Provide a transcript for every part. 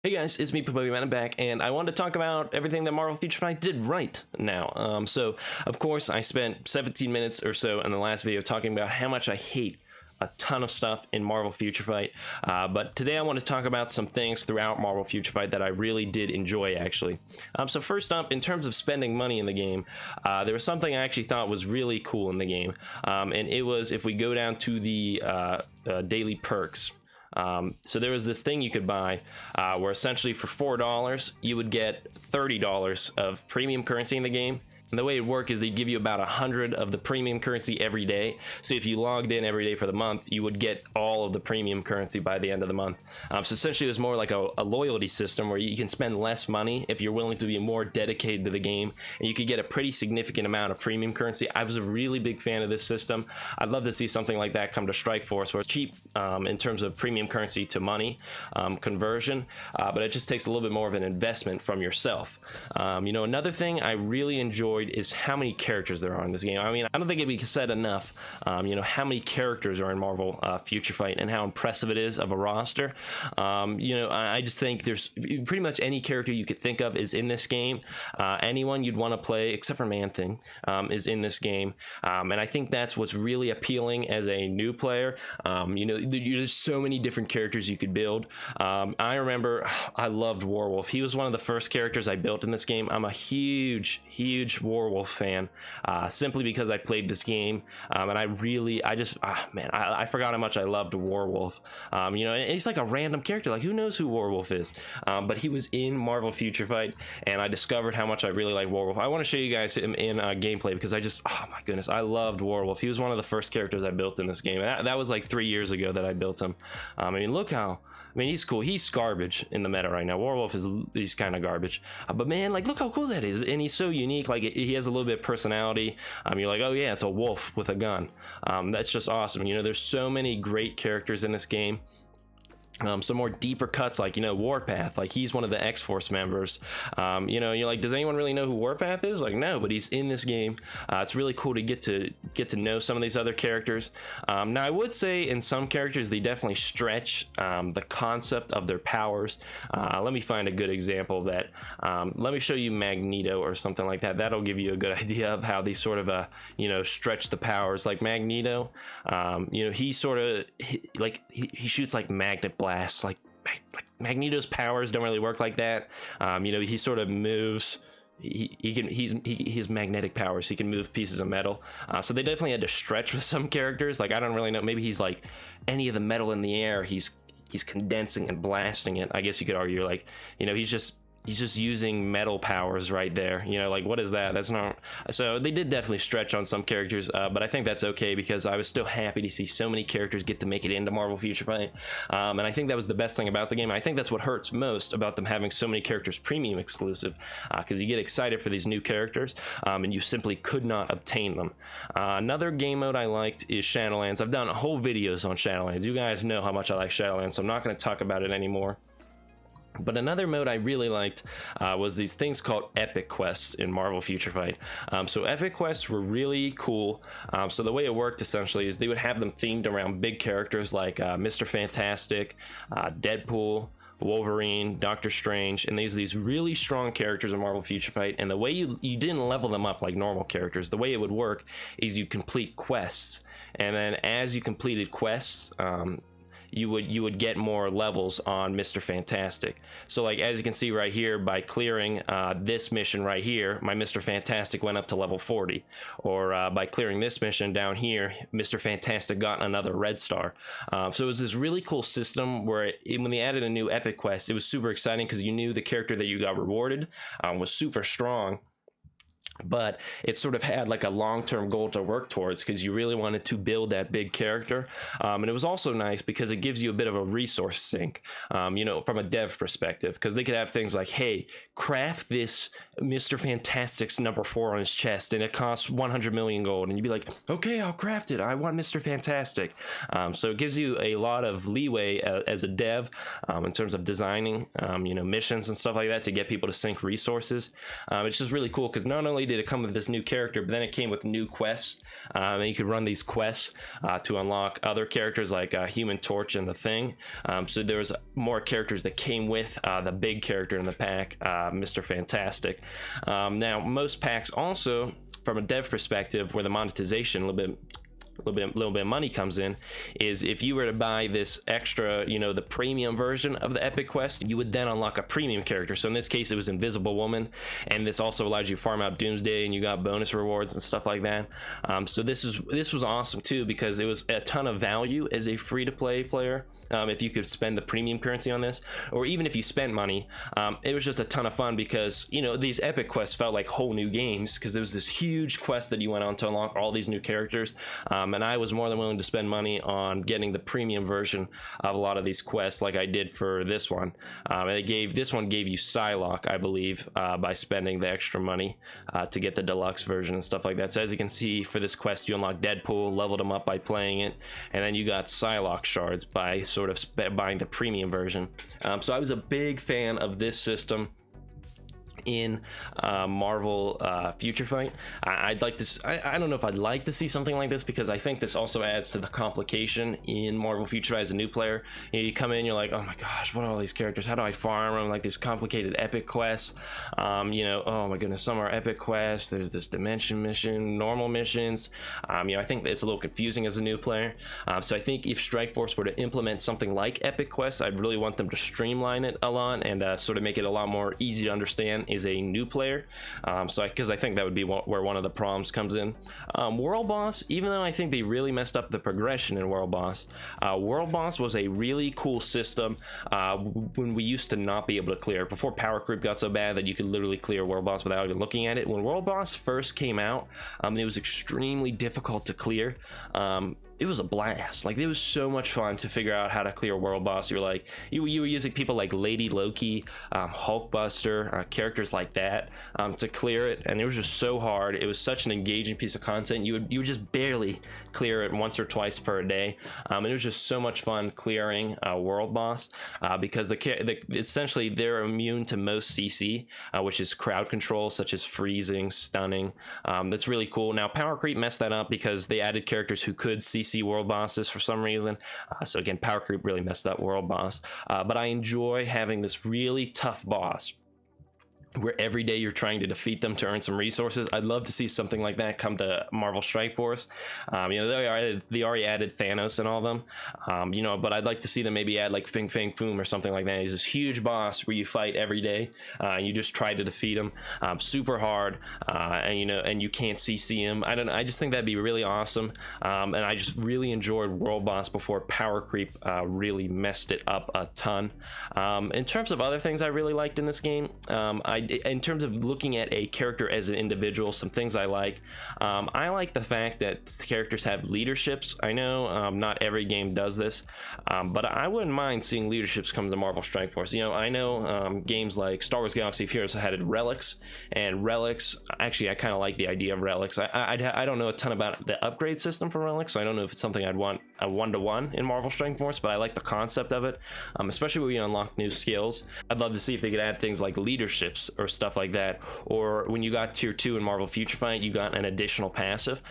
Hey guys, it's me, Pokemon, I'm back, and I wanted to talk about everything that Marvel Future Fight did right now. So, of course, I spent 17 minutes or so in the last video talking about how much I hate a ton of stuff in Marvel Future Fight, but today I want to talk about some things throughout Marvel Future Fight that I really did enjoy, actually. So first up, in terms of spending money in the game, there was something I actually thought was really cool in the game, and it was if we go down to the daily perks. So there was this thing you could buy where essentially for $4 you would get $30 of premium currency in the game. And the way it worked is they'd give you about 100 of the premium currency every day. So if you logged in every day for the month, you would get all of the premium currency by the end of the month. So essentially it was more like a loyalty system where you can spend less money if you're willing to be more dedicated to the game, and you could get a pretty significant amount of premium currency. I was a really big fan of this system. I'd love to see something like that come to Strike Force, where it's cheap in terms of premium currency to money conversion, but it just takes a little bit more of an investment from yourself. You know, another thing I really enjoyed is how many characters there are in this game. I mean, I don't think it'd be said enough, you know, how many characters are in Marvel Future Fight and how impressive it is of a roster. You know, I just think there's pretty much any character you could think of is in this game. Anyone you'd want to play, except for Man-Thing, is in this game. And I think that's what's really appealing as a new player. You know, there's so many different characters you could build. I remember I loved Warwolf. He was one of the first characters I built in this game. I'm a huge Warwolf fan, simply because I played this game, and I forgot how much I loved Warwolf. You know, and he's like a random character, like who knows who Warwolf is, but he was in Marvel Future Fight, and I discovered how much I really like Warwolf. I want to show you guys him in gameplay because oh my goodness, I loved Warwolf. He was one of the first characters I built in this game, and that was like 3 years ago that I built him. I mean, look how, I mean, he's cool. He's garbage in the meta right now. Warwolf he's kind of garbage, but man, like, look how cool that is, and he's so unique. Like, he has a little bit of personality. You're like, oh yeah, it's a wolf with a gun. That's just awesome. You know, there's so many great characters in this game. Some more deeper cuts, like, you know, Warpath, like he's one of the X-Force members. You know, you're like, does anyone really know who Warpath is? Like, no, but he's in this game. It's really cool to get to know some of these other characters. Now I would say in some characters they definitely stretch the concept of their powers. Let me find a good example of that. Let me show you Magneto or something like that. That'll give you a good idea of how they sort of you know, stretch the powers. Like Magneto, you know, he sort of he shoots like magnet blasts. Like Magneto's powers don't really work like that. You know, he sort of moves. He's magnetic powers. He can move pieces of metal. So they definitely had to stretch with some characters. Like, I don't really know. Maybe he's like any of the metal in the air. He's condensing and blasting it. I guess you could argue, like, you know, he's just using metal powers right there. You know, like, what is that? That's not. So they did definitely stretch on some characters, but I think that's okay because I was still happy to see so many characters get to make it into Marvel Future Fight, and I think that was the best thing about the game. I think that's what hurts most about them having so many characters premium exclusive, because you get excited for these new characters, and you simply could not obtain them. Another game mode I liked is Shadowlands. I've done whole videos on Shadowlands. You guys know how much I like Shadowlands, so I'm not going to talk about it anymore. But another mode I really liked was these things called epic quests in Marvel Future Fight. So epic quests were really cool. So the way it worked essentially is they would have them themed around big characters like Mr. Fantastic, Deadpool, Wolverine, Doctor Strange, and these really strong characters in Marvel Future Fight. And the way you didn't level them up like normal characters. The way it would work is you complete quests, and then as you completed quests, you would get more levels on Mr. Fantastic. So like, as you can see right here, by clearing this mission right here, my Mr. Fantastic went up to level 40, or by clearing this mission down here, Mr. Fantastic got another red star. So it was this really cool system where when they added a new epic quest, it was super exciting because you knew the character that you got rewarded was super strong, but it sort of had like a long-term goal to work towards because you really wanted to build that big character. And it was also nice because it gives you a bit of a resource sink, you know, from a dev perspective, because they could have things like, hey, craft this Mr. Fantastic's number 4 on his chest and it costs 100 million gold, and you'd be like, okay, I'll craft it, I want Mr. Fantastic. So it gives you a lot of leeway as a dev in terms of designing you know, missions and stuff like that to get people to sink resources. It's just really cool because not only did it come with this new character, but then it came with new quests, and you could run these quests to unlock other characters like Human Torch and the Thing. So there was more characters that came with the big character in the pack, Mr. Fantastic. Now most packs also, from a dev perspective, where the monetization a little bit of money comes in, is if you were to buy this extra, you know, the premium version of the epic quest, you would then unlock a premium character. So in this case it was Invisible Woman, and this also allowed you to farm out Doomsday, and you got bonus rewards and stuff like that. So this was awesome too, because it was a ton of value as a free-to-play player. If you could spend the premium currency on this, or even if you spent money, it was just a ton of fun, because, you know, these epic quests felt like whole new games, because there was this huge quest that you went on to unlock all these new characters. And I was more than willing to spend money on getting the premium version of a lot of these quests, like I did for this one. And this one gave you Psylocke, I believe, by spending the extra money to get the deluxe version and stuff like that. So as you can see, for this quest you unlock Deadpool, leveled him up by playing it, and then you got Psylocke shards by sort of buying the premium version. So I was a big fan of this system in Marvel Future Fight. I'd like to, I don't know if I'd like to see something like this, because I think this also adds to the complication in Marvel Future Fight as a new player. You know, you come in, you're like, oh my gosh, what are all these characters? How do I farm them? Like these complicated epic quests. You know, oh my goodness, some are epic quests. There's this dimension mission, normal missions. You know, I think it's a little confusing as a new player. So I think if Strike Force were to implement something like epic quests, I'd really want them to streamline it a lot and sort of make it a lot more easy to understand is a new player. Because I think that would be where one of the problems comes in. World Boss, even though I think they really messed up the progression in World Boss was a really cool system when we used to not be able to clear, before Power Creep got so bad that you could literally clear World Boss without even looking at it. When World Boss first came out, it was extremely difficult to clear. It was a blast. Like, it was so much fun to figure out how to clear World Boss. You're like, you were using people like Lady Loki, Hulkbuster, characters like that to clear it, and it was just so hard. It was such an engaging piece of content. You would just barely clear it once or twice per day, and it was just so much fun clearing World Boss because essentially they're immune to most CC, which is crowd control, such as freezing, stunning. That's really cool. Now Power Creep messed that up because they added characters who could CC World Bosses for some reason. So again, Power Creep really messed up World Boss. But I enjoy having this really tough boss where every day you're trying to defeat them to earn some resources. I'd love to see something like that come to Marvel Strike Force. You know, they already added Thanos and all of them, you know, but I'd like to see them maybe add like Fing Fang Foom or something like that. He's this huge boss where you fight every day, and you just try to defeat him super hard, and you know, and you can't CC him. I just think that'd be really awesome, and I just really enjoyed World Boss before Power Creep really messed it up a ton. In terms of other things I really liked in this game, in terms of looking at a character as an individual, some things I like the fact that characters have leaderships. I know not every game does this, but I wouldn't mind seeing leaderships come to Marvel Strike Force. You know, I know games like Star Wars Galaxy of Heroes had relics, and relics, actually I kind of like the idea of relics. I don't know a ton about the upgrade system for relics, so I don't know if it's something I'd want a one-to-one in Marvel Strike Force, but I like the concept of it, especially when you unlock new skills. I'd love to see if they could add things like leaderships or stuff like that, or when you got tier 2 in Marvel Future Fight, you got an additional passive.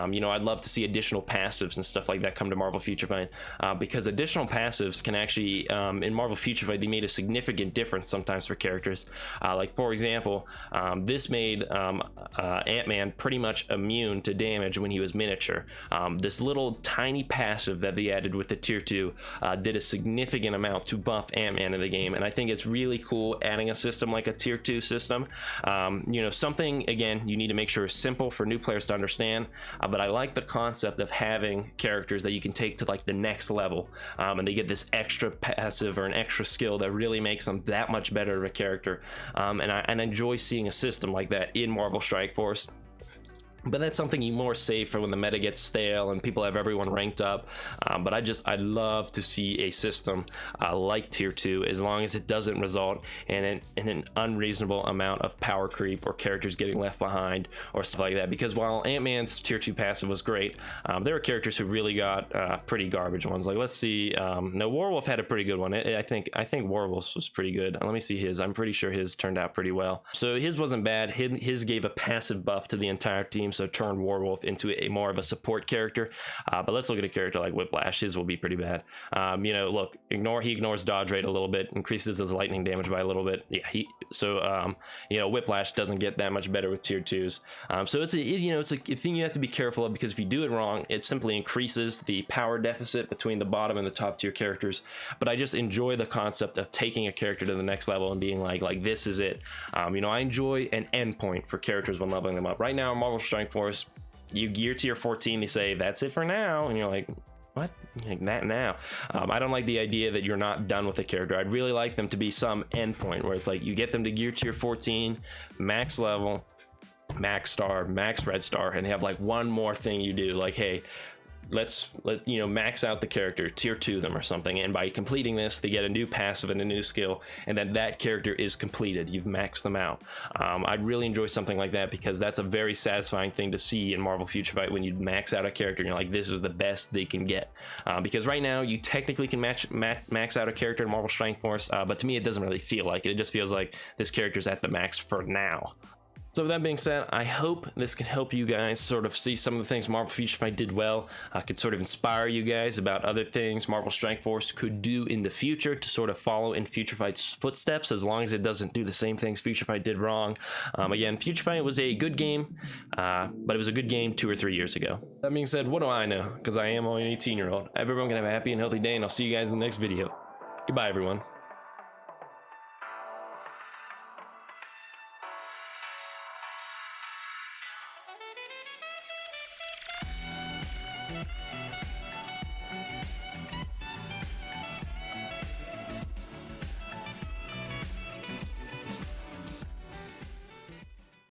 You know, I'd love to see additional passives and stuff like that come to Marvel Future Fight, because additional passives can actually, in Marvel Future Fight, they made a significant difference sometimes for characters. Like for example, this made Ant-Man pretty much immune to damage when he was miniature. This little tiny passive that they added with the tier 2 did a significant amount to buff Ant-Man in the game, and I think it's really cool adding a system like a tier 2 system. You know, something, again, you need to make sure is simple for new players to understand, but I like the concept of having characters that you can take to like the next level, and they get this extra passive or an extra skill that really makes them that much better of a character, and I enjoy seeing a system like that in Marvel Strike Force. but that's something you more save for when the meta gets stale and people have everyone ranked up. But I'd love to see a system like tier 2, as long as it doesn't result in an unreasonable amount of power creep or characters getting left behind or stuff like that. Because while Ant-Man's tier 2 passive was great, there were characters who really got pretty garbage ones. Like, let's see, no, Warwolf had a pretty good one. I think Warwolf was pretty good. Let me see his. I'm pretty sure his turned out pretty well. So his wasn't bad. His gave a passive buff to the entire team, so turned Warwolf into a more of a support character. But let's look at a character like Whiplash. His will be pretty bad. You know, look, he ignores dodge rate a little bit, increases his lightning damage by a little bit. Yeah, you know, Whiplash doesn't get that much better with tier 2s. So it's a thing you have to be careful of, because if you do it wrong, it simply increases the power deficit between the bottom and the top tier characters. But I just enjoy the concept of taking a character to the next level and being like this is it. You know, I enjoy an endpoint for characters when leveling them up. Right now, Marvel Strike Force, you gear tier 14, they say that's it for now, and you're like, what? Like that now? I don't like the idea that you're not done with the character. I'd really like them to be some endpoint where it's like you get them to gear tier 14, max level, max star, max red star, and they have like one more thing you do, like, hey, let you know, max out the character, tier 2 them or something, and by completing this they get a new passive and a new skill, and then that character is completed. You've maxed them out. I'd really enjoy something like that, because that's a very satisfying thing to see in Marvel Future Fight, when you max out a character and you're like, this is the best they can get. Because right now you technically can max out a character in Marvel Strike Force, but to me it doesn't really feel like it. It just feels like this character's at the max for now. So with that being said, I hope this can help you guys sort of see some of the things Marvel Future Fight did well. Could sort of inspire you guys about other things Marvel Strike Force could do in the future to sort of follow in Future Fight's footsteps, as long as it doesn't do the same things Future Fight did wrong. Again, Future Fight was a good game, but it was a good game 2 or 3 years ago. That being said, what do I know? Because I am only an 18-year-old. Everyone can have a happy and healthy day, and I'll see you guys in the next video. Goodbye, everyone.